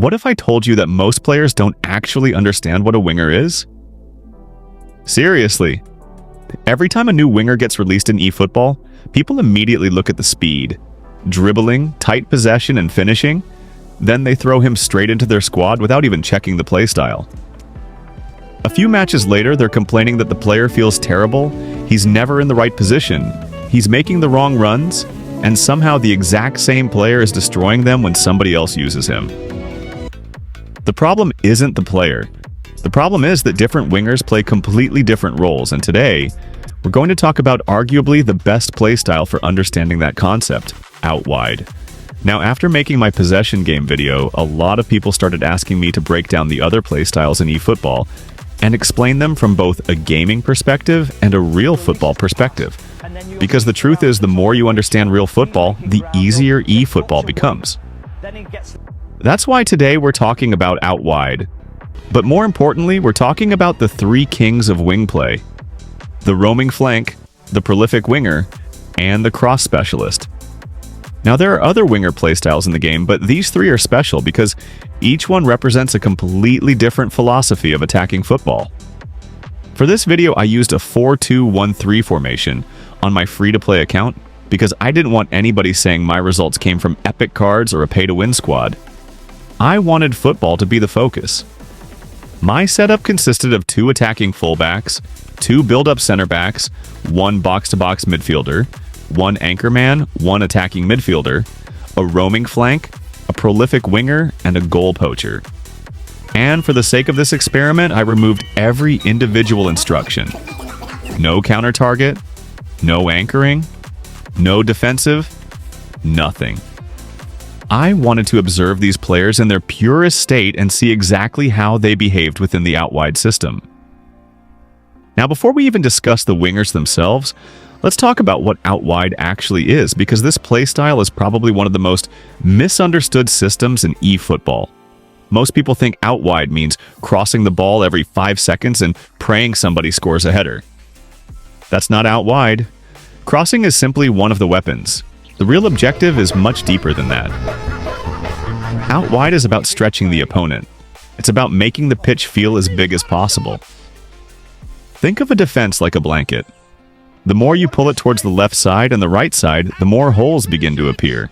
what if I told you that most players don't actually understand what a winger is? Seriously. Every time a new winger gets released in eFootball, people immediately look at the speed, dribbling, tight possession, and finishing. Then they throw him straight into their squad without even checking the playstyle. A few matches later, they're complaining that the player feels terrible, he's never in the right position, he's making the wrong runs, and somehow the exact same player is destroying them when somebody else uses him. The problem isn't the player. The problem is that different wingers play completely different roles, and today, we're going to talk about arguably the best playstyle for understanding that concept, OUTWIDE. Now, after making my possession game video, a lot of people started asking me to break down the other playstyles in eFootball and explain them from both a gaming perspective and a real football perspective. Because the truth is, the more you understand real football, the easier eFootball becomes. That's why today we're talking about OUTWIDE. But more importantly, we're talking about the three kings of wing play: the roaming flank, the prolific winger, and the cross specialist. Now, there are other winger playstyles in the game, but these three are special because each one represents a completely different philosophy of attacking football. For this video, I used a 4-2-1-3 formation on my free-to-play account because I didn't want anybody saying my results came from epic cards or a pay-to-win squad. I wanted football to be the focus. My setup consisted of 2 attacking fullbacks, 2 build-up center backs, 1 box-to-box midfielder, 1 anchorman, 1 attacking midfielder, a roaming flank, a prolific winger, and a goal poacher. And for the sake of this experiment, I removed every individual instruction. No counter target, no anchoring, no defensive, nothing. I wanted to observe these players in their purest state and see exactly how they behaved within the OUTWIDE system. Now, before we even discuss the wingers themselves, let's talk about what OUTWIDE actually is, because this playstyle is probably one of the most misunderstood systems in eFootball. Most people think OUTWIDE means crossing the ball every 5 seconds and praying somebody scores a header. That's not OUTWIDE. Crossing is simply one of the weapons. The real objective is much deeper than that. OUTWIDE is about stretching the opponent. It's about making the pitch feel as big as possible. Think of a defense like a blanket. The more you pull it towards the left side and the right side, the more holes begin to appear.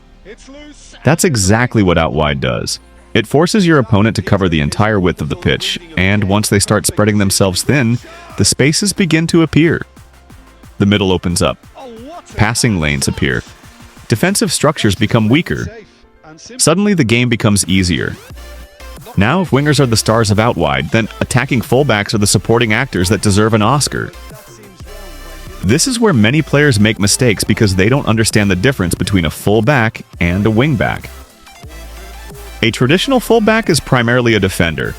That's exactly what OUTWIDE does. It forces your opponent to cover the entire width of the pitch, and once they start spreading themselves thin, the spaces begin to appear. The middle opens up. Passing lanes appear. Defensive structures become weaker. Suddenly, the game becomes easier. Now, if wingers are the stars of OUTWIDE, then attacking fullbacks are the supporting actors that deserve an Oscar. This is where many players make mistakes because they don't understand the difference between a fullback and a wingback. A traditional fullback is primarily a defender.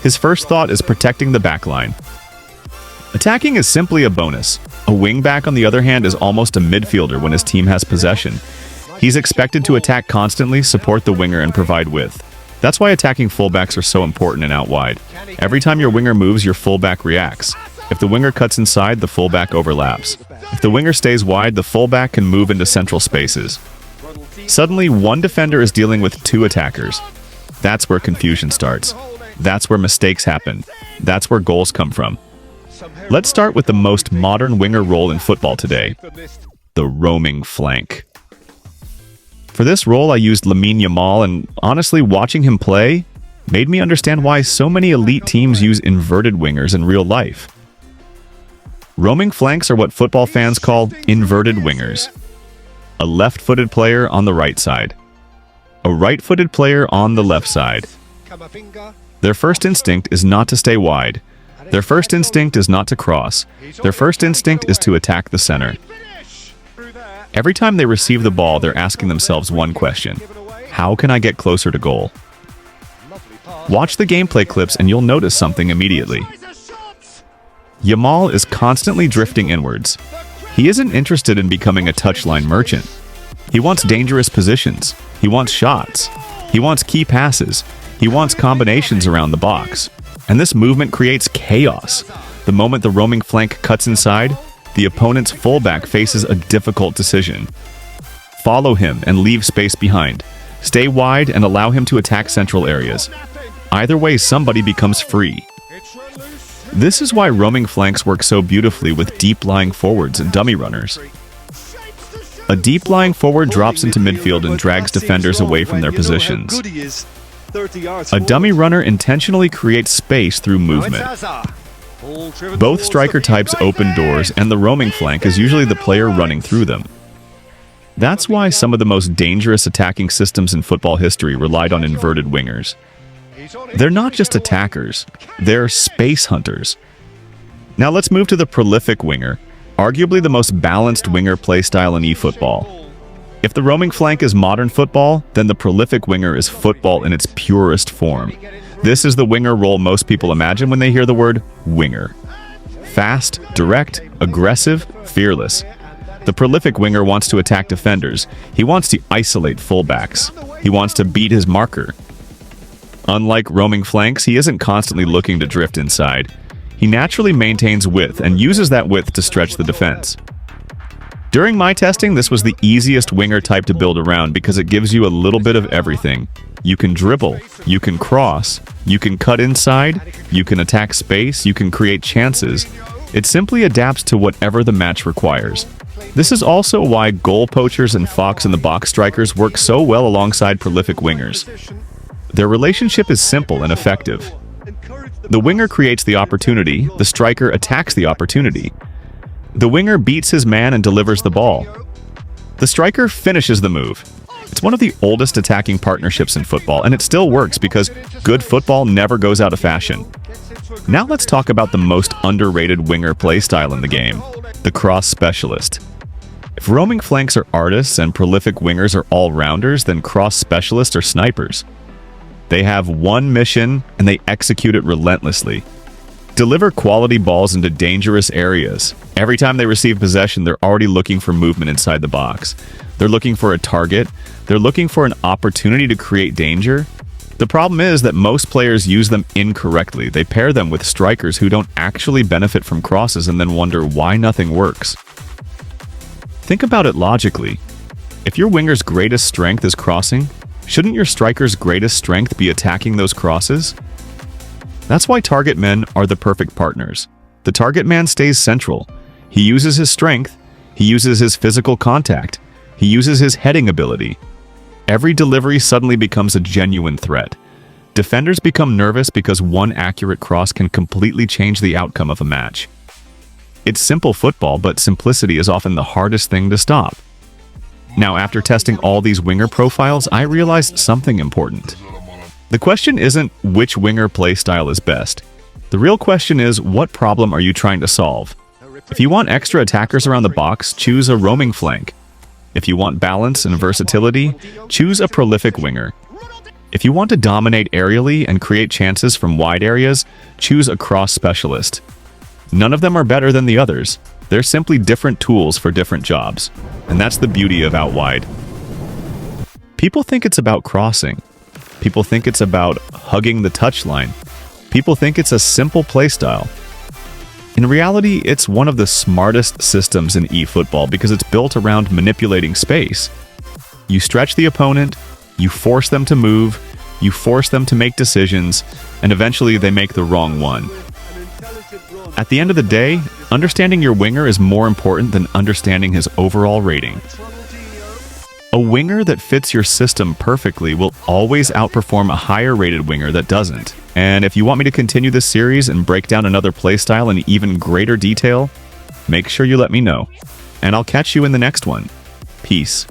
His first thought is protecting the backline. Attacking is simply a bonus. A wingback, on the other hand, is almost a midfielder when his team has possession. He's expected to attack constantly, support the winger, and provide width. That's why attacking fullbacks are so important in OUTWIDE. Every time your winger moves, your fullback reacts. If the winger cuts inside, the fullback overlaps. If the winger stays wide, the fullback can move into central spaces. Suddenly, one defender is dealing with 2 attackers. That's where confusion starts. That's where mistakes happen. That's where goals come from. Let's start with the most modern winger role in football today, the roaming flank. For this role, I used Lamine Yamal, and honestly, watching him play made me understand why so many elite teams use inverted wingers in real life. Roaming flanks are what football fans call inverted wingers. A left-footed player on the right side. A right-footed player on the left side. Their first instinct is not to stay wide. Their first instinct is not to cross. Their first instinct is to attack the center. Every time they receive the ball, they're asking themselves one question: how can I get closer to goal? Watch the gameplay clips and you'll notice something immediately. Yamal is constantly drifting inwards. He isn't interested in becoming a touchline merchant. He wants dangerous positions. He wants shots. He wants key passes. He wants combinations around the box. And this movement creates chaos. The moment the roaming flank cuts inside, the opponent's fullback faces a difficult decision. Follow him and leave space behind. Stay wide and allow him to attack central areas. Either way, somebody becomes free. This is why roaming flanks work so beautifully with deep-lying forwards and dummy runners. A deep-lying forward drops into midfield and drags defenders away from their positions. A dummy runner intentionally creates space through movement. Both striker types open doors, and the roaming flank is usually the player running through them. That's why some of the most dangerous attacking systems in football history relied on inverted wingers. They're not just attackers, they're space hunters. Now let's move to the prolific winger, arguably the most balanced winger playstyle in eFootball. If the roaming flank is modern football, then the prolific winger is football in its purest form. This is the winger role most people imagine when they hear the word winger. Fast, direct, aggressive, fearless. The prolific winger wants to attack defenders. He wants to isolate fullbacks. He wants to beat his marker. Unlike roaming flanks, he isn't constantly looking to drift inside. He naturally maintains width and uses that width to stretch the defense. During my testing, this was the easiest winger type to build around because it gives you a little bit of everything. You can dribble, you can cross, you can cut inside, you can attack space, you can create chances. It simply adapts to whatever the match requires. This is also why goal poachers and fox-in-the-box strikers work so well alongside prolific wingers. Their relationship is simple and effective. The winger creates the opportunity, the striker attacks the opportunity. The winger beats his man and delivers the ball. The striker finishes the move. It's one of the oldest attacking partnerships in football, and it still works because good football never goes out of fashion. Now let's talk about the most underrated winger playstyle in the game, the cross specialist. If roaming flanks are artists and prolific wingers are all-rounders, then cross specialists are snipers. They have one mission, and they execute it relentlessly. Deliver quality balls into dangerous areas. Every time they receive possession, they're already looking for movement inside the box. They're looking for a target. They're looking for an opportunity to create danger. The problem is that most players use them incorrectly. They pair them with strikers who don't actually benefit from crosses and then wonder why nothing works. Think about it logically. If your winger's greatest strength is crossing, shouldn't your striker's greatest strength be attacking those crosses? That's why target men are the perfect partners. The target man stays central. He uses his strength, he uses his physical contact, he uses his heading ability. Every delivery suddenly becomes a genuine threat. Defenders become nervous because one accurate cross can completely change the outcome of a match. It's simple football, but simplicity is often the hardest thing to stop. Now, after testing all these winger profiles, I realized something important. The question isn't which winger playstyle is best. The real question is, what problem are you trying to solve? If you want extra attackers around the box, choose a roaming flank. If you want balance and versatility, choose a prolific winger. If you want to dominate aerially and create chances from wide areas, choose a cross specialist. None of them are better than the others. They're simply different tools for different jobs. And that's the beauty of OUTWIDE. People think it's about crossing. People think it's about hugging the touchline. People think it's a simple playstyle. In reality, it's one of the smartest systems in eFootball because it's built around manipulating space. You stretch the opponent, you force them to move, you force them to make decisions, and eventually they make the wrong one. At the end of the day, understanding your winger is more important than understanding his overall rating. A winger that fits your system perfectly will always outperform a higher-rated winger that doesn't. And if you want me to continue this series and break down another playstyle in even greater detail, make sure you let me know. And I'll catch you in the next one. Peace.